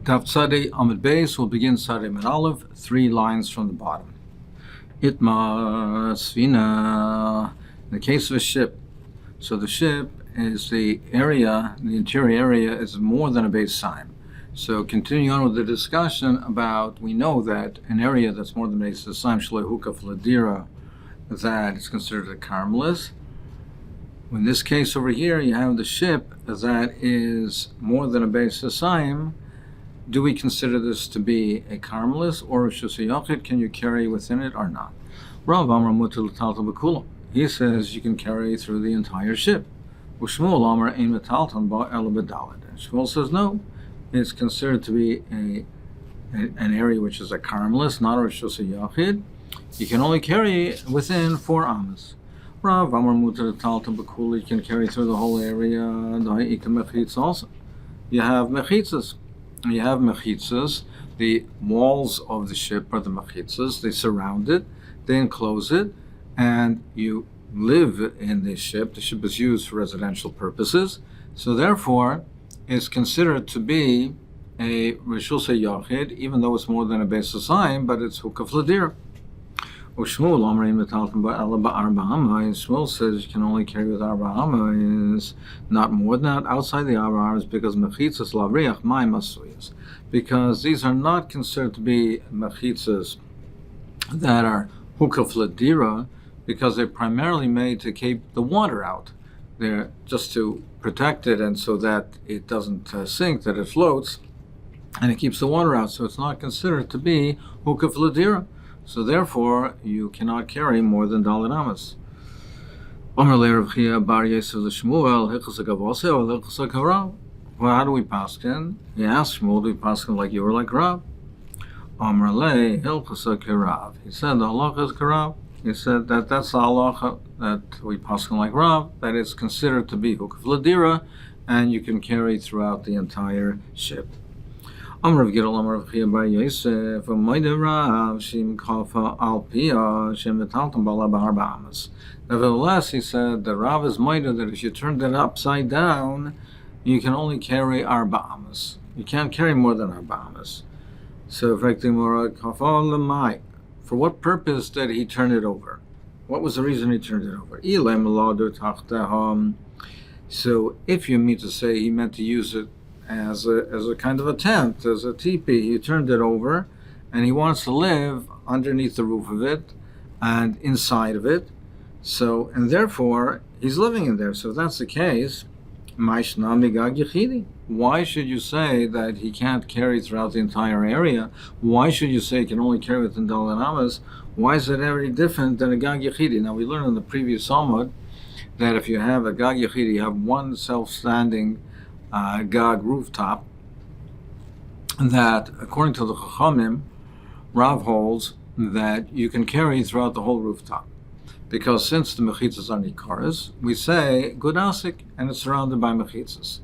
Daf Tzadei Amud Beis will begin Tzadei Amud Aleph, 3 lines from the bottom. Itma Svina, in the case of a ship. So the ship is the area, the interior area is more than a base sign. So continuing on with the discussion about, we know that an area that's more than a base sign, Shlehuka Fladira, that is considered a carmelis. In this case over here, you have the ship that is more than a base sign. Do we consider this to be a carmelis or a shusayachid? Can you carry within it or not? Rav Amar Mutal Taltal Bekulam. He says you can carry through the entire ship. Ushmuel Amar Ein Metaltan Ba El Bedalad. Shmuel says no. It's considered to be an area which is a carmelis, not a shusayachid. You can only carry within 4 amas. Rav Amar Mutal Taltal Bekulam. You can carry through the whole area. Also, you have mechitzas. You have mechitzas. The walls of the ship are the mechitzas. They surround it, they enclose it, and you live in the ship. The ship is used for residential purposes, so therefore it's considered to be a rishus yachid, even though it's more than a base sign, but it's hukaf ladir. Shmuel says you can only carry with arba amas, not more than that, outside the arba amas, because mechitzas lavriach mai masuyas, because these are not considered to be mechitzas that are hukaf ladira, because they're primarily made to keep the water out. They're just to protect it, and so that it doesn't sink, that it floats, and it keeps the water out. So it's not considered to be hukaf ladira. So therefore, you cannot carry more than Dalet Amas. Well, how do we paskin? He asked Shmuel, do we paskin like you or like Rav? He said the halacha is karav. He said that that's the halacha that we paskin like Rav, that is considered to be hukaf ladira, and you can carry throughout the entire ship. Nevertheless, he said that Rav is mighty that if you turned it upside down, you can only carry arba amas. You can't carry more than arba amas. So, for what purpose did he turn it over? What was the reason he turned it over? So, if you mean to say he meant to use it as a kind of a tent, as a teepee, he turned it over, and he wants to live underneath the roof of it and inside of it. So, and therefore, he's living in there. So, if that's the case, why should you say that he can't carry throughout the entire area? Why should you say he can only carry within Dalet Amas? Why is it any different than a gag yechidi? Now, we learned in the previous Amud that if you have a gag yechidi, you have one self-standing gag rooftop, that according to the Chachamim, Rav holds that you can carry throughout the whole rooftop. Because since the mechitzas are nikaras, we say gudasik, and it's surrounded by mechitzas.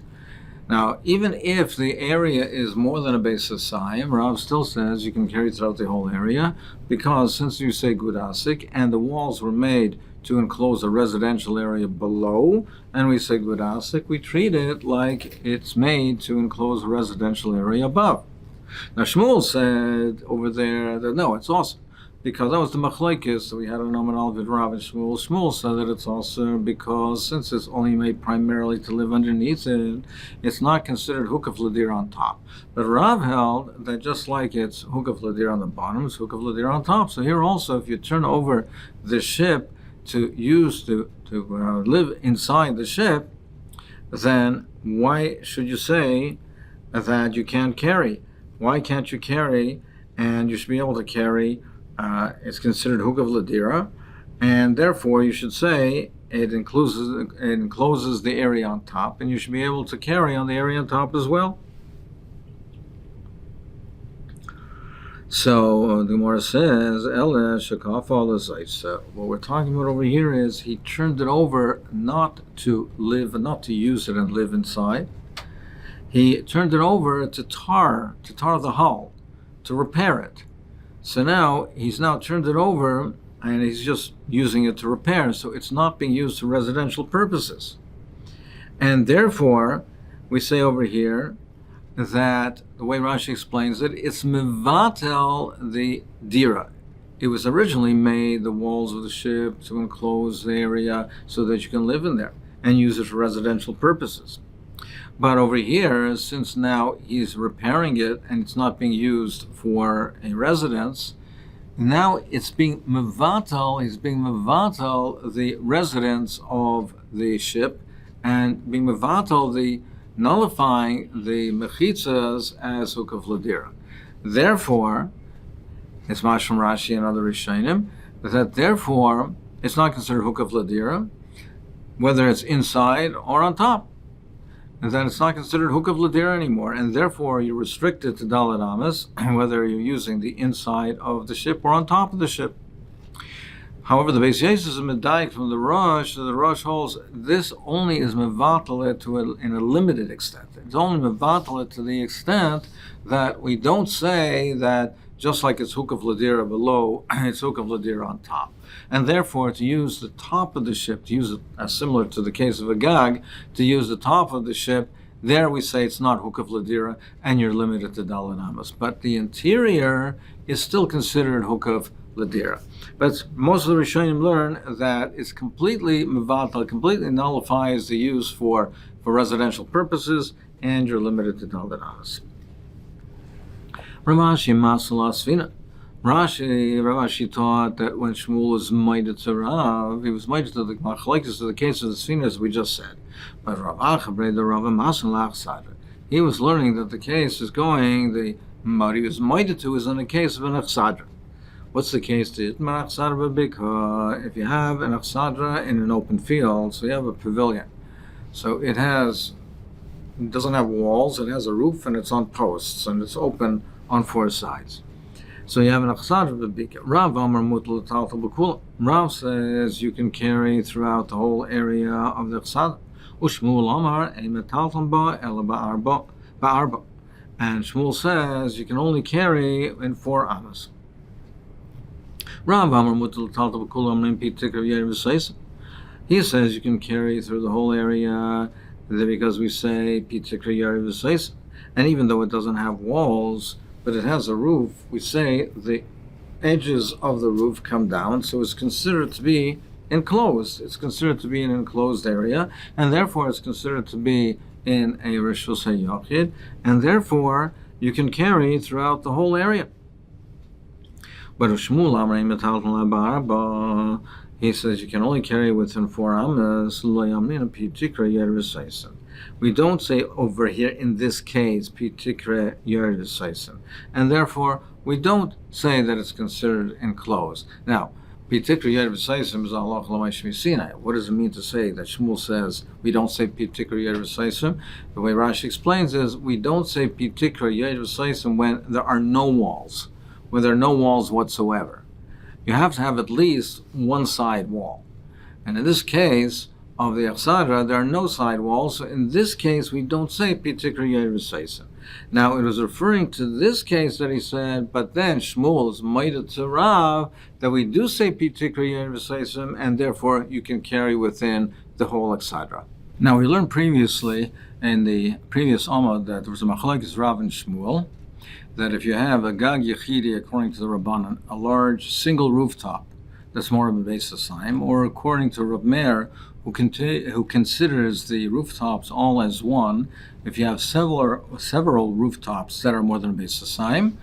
Now, even if the area is more than a base sayim, Rav still says you can carry throughout the whole area, because since you say gudasik, and the walls were made to enclose a residential area below, and we say gudasik, we treat it like it's made to enclose a residential area above. Now Shmuel said over there that no, it's awesome, because that was the machlekes that we had in Amud Aleph Rav and Shmuel. Shmuel said that it's also because since it's only made primarily to live underneath it, it's not considered hukaf ladir on top. But Rav held that just like it's hukaf ladir on the bottom, it's hukaf ladir on top. So here also, if you turn over the ship to use to live inside the ship, then why should you say that you can't carry? Why can't you carry? And you should be able to carry. It's considered hukaf ladira, and therefore you should say it encloses the area on top, and you should be able to carry on the area on top as well. So the Gemara says, what we're talking about over here is he turned it over not to use it and live inside. He turned it over to tar the hull, to repair it. So now he's turned it over and he's just using it to repair. So it's not being used for residential purposes. And therefore, we say over here that the way Rashi explains it, it's mevatel the dira. It was originally made, the walls of the ship, to enclose the area so that you can live in there and use it for residential purposes. But over here, since now he's repairing it and it's not being used for a residence, now it's being mevatel, he's being mevatel the residence of the ship and being mevatel the nullifying the mechitzas as hukav ladira. Therefore, it's Mashram Rashi and other Rishonim, that therefore it's not considered hukav ladira, whether it's inside or on top. And then it's not considered hukav ladira anymore, and therefore you're restricted to Dalet Amas, whether you're using the inside of the ship or on top of the ship. However, the Beis Yosef is a medayik from the Rosh. The Rosh holds this only is mevatel in a limited extent. It's only mevatel to the extent that we don't say that just like it's hukav ladira below, it's hukav ladira on top. And therefore, to use the top of the ship, to use it as similar to the case of a gag, to use the top of the ship, there we say it's not hukav ladira, and you're limited to Dalet Amas. But the interior is still considered hukav ladira. But most of the Rishonim learn that it's completely mevatel, completely nullifies the use for residential purposes, and you're limited to Dalet Amas. Ravashi Masala Svina. Rashi taught that when Shmuel was mighty to Rav, he was mighty to the machlekes of the case of the Svina, as we just said. But Rav Achabre, the Rav Masalach Sadr, he was learning that the case is going, what he was mighty to is in the case of an Achsadra. What's the case to it? If you have an Achsadra in an open field, so you have a pavilion. So it doesn't have walls, it has a roof, and it's on posts, and it's open on four sides. So you have an Achsadra b'bika. Rav Amar Mutal Taltal B'Kula. Rav says you can carry throughout the whole area of the Achsadra. Ushmuel Amar Eimetaltam Ba Ela Ba'arba. And Shmuel says you can only carry in 4 amas. Rav Amar Mutal Taltal B'Kula Amrim Pitikar Yerim V'Seisa. He says you can carry through the whole area because we say Pitikar Yerim V'Seisa. And even though it doesn't have walls, but it has a roof, we say the edges of the roof come down, so it's considered to be enclosed. It's considered to be an enclosed area, and therefore it's considered to be in a Rishus HaYachid, and therefore you can carry throughout the whole area. But Shmuel Amrei Metalton Labarba, he says you can only carry within 4 amas. We don't say over here in this case Pitikre Yerdisaisen, and therefore we don't say that it's considered enclosed. Now, Pitikre Yerdisaisen is Allah Lamashmi Sinai. What does it mean to say that Shmuel says we don't say Pitikre Yerdisaisen? The way Rashi explains is we don't say Pitikre Yerdisaisen when there are no walls, when there are no walls whatsoever. You have to have at least one side wall, and in this case of the Achsadra, there are no side walls, so in this case we don't say Pitikr Yerusaysim. Now it was referring to this case that he said, but then Shmuel is mighty to Rav, that we do say Pitikr Yerusaysim, and therefore you can carry within the whole Achsadra. Now we learned previously in the previous Amud that there was a machlokes Rav and Shmuel, that if you have a Gag Yechidi, according to the Rabbanan, a large single rooftop, that's more of a Beis Hasayim, or according to Rav Meir, who considers the rooftops all as one, if you have several rooftops that are more than a Beis Hasayim,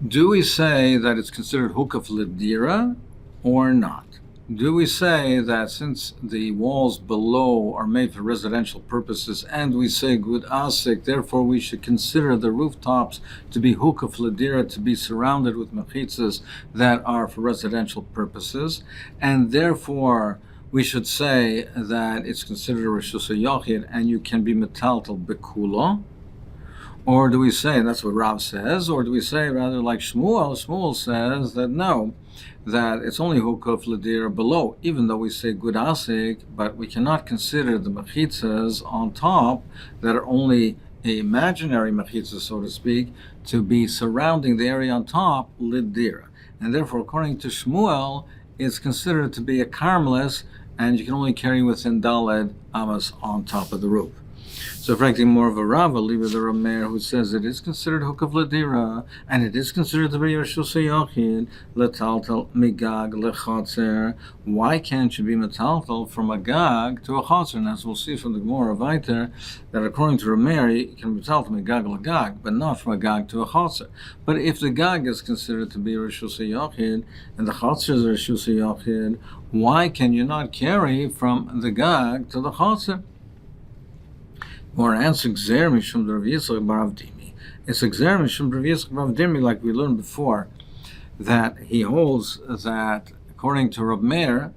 do we say that it's considered hukav ladira or not? Do we say that since the walls below are made for residential purposes and we say gud asik, therefore we should consider the rooftops to be hukav ladira, to be surrounded with mechitzas that are for residential purposes, and therefore we should say that it's considered a Rishus HaYachid and you can be metaltal bekula? Or do we say, that's what Rav says, or do we say rather like Shmuel? Shmuel says that no, that it's only hukav ladira below, even though we say gud asik, but we cannot consider the mechitzas on top that are only imaginary mechitzas, so to speak, to be surrounding the area on top lidira. And therefore, according to Shmuel, it's considered to be a karmelis, and you can only carry within daled amas on top of the roof. So, frankly, more of a Rava, leave the Rameir, who says it is considered hukav ledira, and it is considered to be Rishus Yochid, letaltal migag lechatzer. Why can't you be metaltal from a gag to a chatzer? And as we'll see from the Gemara of Eiter, that according to Rameir, you can be metaltal migag legag, but not from a gag to a chatzer. But if the gag is considered to be Rishus Yochid, and the chatzer is Rishus Yochid, why can you not carry from the gag to the chatzer? Or answer Gzer Mishum Rav Yitzchak bar Avdimi. It's Gzer Mishum Rav Yitzchak bar Avdimi, like we learned before, that he holds that according to Rav Meir,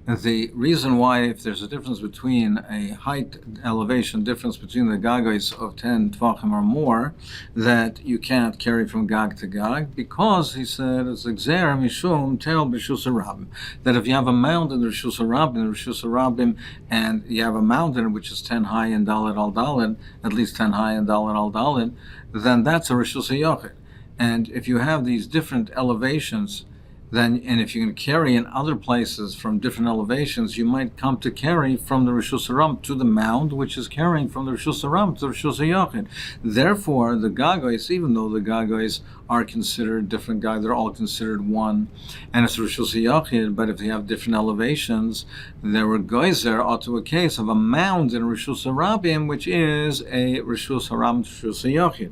the reason why, if there's a difference between a height elevation difference between the gagos of 10 tvachim or more, that you can't carry from gag to gag, because he said it's Gzer Mishum Tel B'Rishus Harabim, that if you have a mountain in Rishus Harabim, and you have a mountain which is 10 high in Dalet al Dalet, at least 10 high in Dalet al Dalet, then that's a Rishus Yochid. And if you have these different elevations, then, and if you can carry in other places from different elevations, you might come to carry from the Rishus Haram to the mound, which is carrying from the Rishus Haram to the Rishus Yochid. Therefore, the Gagos, even though the Gagos are considered different guys, they're all considered one, and it's Rishus Yochid, but if they have different elevations, there were geyser onto a case of a mound in Rishus Harabim, which is a Rishus Haram Rishus Yochid.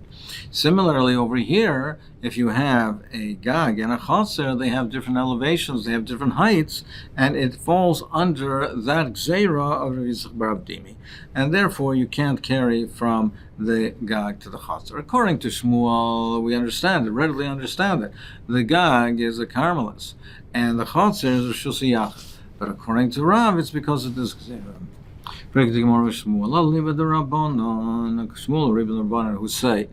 Similarly, over here, if you have a gag and a chaser, they have different elevations, they have different heights, and it falls under that gzeira of Rav Yitzchak bar Avdimi. And therefore, you can't carry from the gag to the chaser. According to Shmuel, we understand it, readily understand it. The gag is a carmelis, and the chaser is a Rishus Yachid. But according to Rav, it's because of this gzeira. Shmuel, who say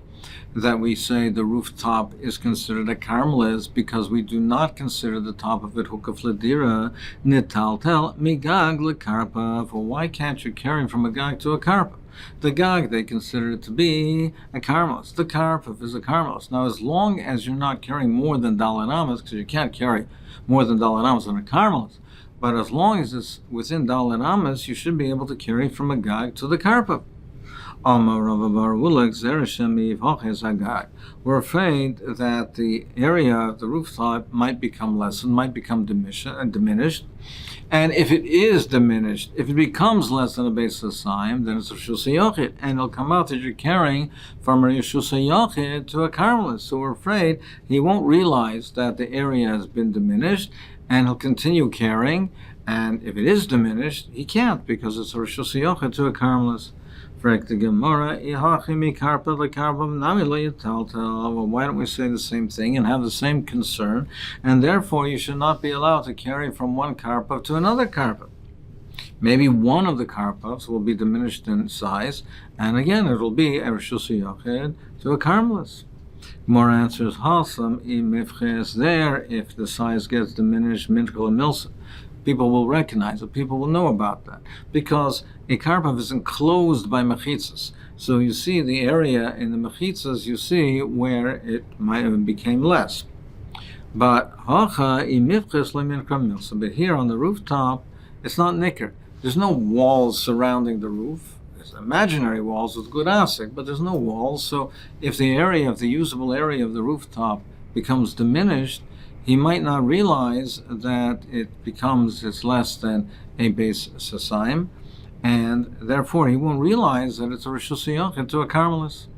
that we say the rooftop is considered a carmelis because we do not consider the top of it hukav ledira nitaltel migag lekarpa. For why can't you carry from a gag to a karpa? The gag, they consider it to be a carmelis. The karpa is a carmelis. Now, as long as you're not carrying more than dalet amos, because you can't carry more than dalet amos on a carmelis, but as long as it's within dalet amos, you should be able to carry from a gag to the karpa. We're afraid that the area of the rooftop might become lessened, might become diminished. And if it is diminished, if it becomes less than a basis sign, then it's a Rishus Yochid, and it'll come out that you're carrying from a Rishus Yochid to a carmelis. So we're afraid he won't realize that the area has been diminished, and he'll continue carrying. And if it is diminished, he can't, because it's a Rishus Yochid to a carmelis. Why don't we say the same thing and have the same concern? And therefore, you should not be allowed to carry from one karpav to another karpav. Maybe one of the karpavs will be diminished in size, and again, it will be a Rishus Yochid to a carmelis. More answers, Hasam imifches there, if the size gets diminished, minchel and milsa. People will recognize it. People will know about that, because a karpav is enclosed by mechitzas. So you see the area in the mechitzas, you see where it might have became less. But but here on the rooftop, it's not nicker. There's no walls surrounding the roof. There's imaginary walls with good asik, but there's no walls. So if the area of the usable area of the rooftop becomes diminished, he might not realize that it's less than a base sasayim, and therefore he won't realize that it's a Rishus Yochid to a carmelis.